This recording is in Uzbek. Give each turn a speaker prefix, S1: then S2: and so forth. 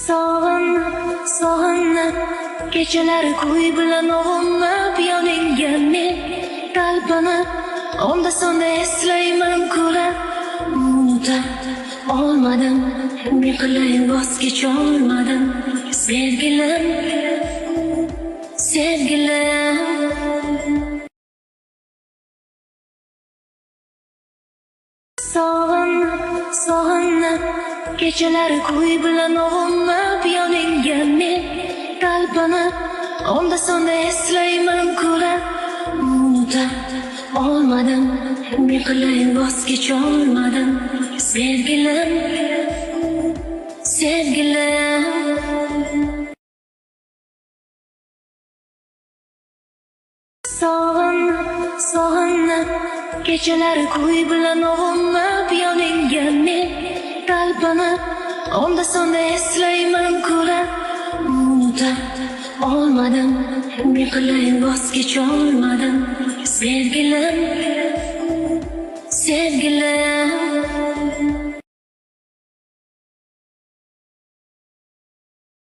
S1: Sog'inib kechalari kuy bilan ovunlab yoningga men talpinib onda sonda eslayman ko'ra unuta olmadim ne qilay voz kecholmadim sevgilim Sog'inib kechalari kuy bilan ovunlab yoningga men talpinib onda sonda eslayman ko'ra unuta olmadim ne qilay voz kecholmadim sevgilim Sog'inib kechalari kuy bilan ovunlab yoningga men talpinib onda sonda eslayman ko'ra unuta olmadim ne qilay voz kecholmadim sevgilim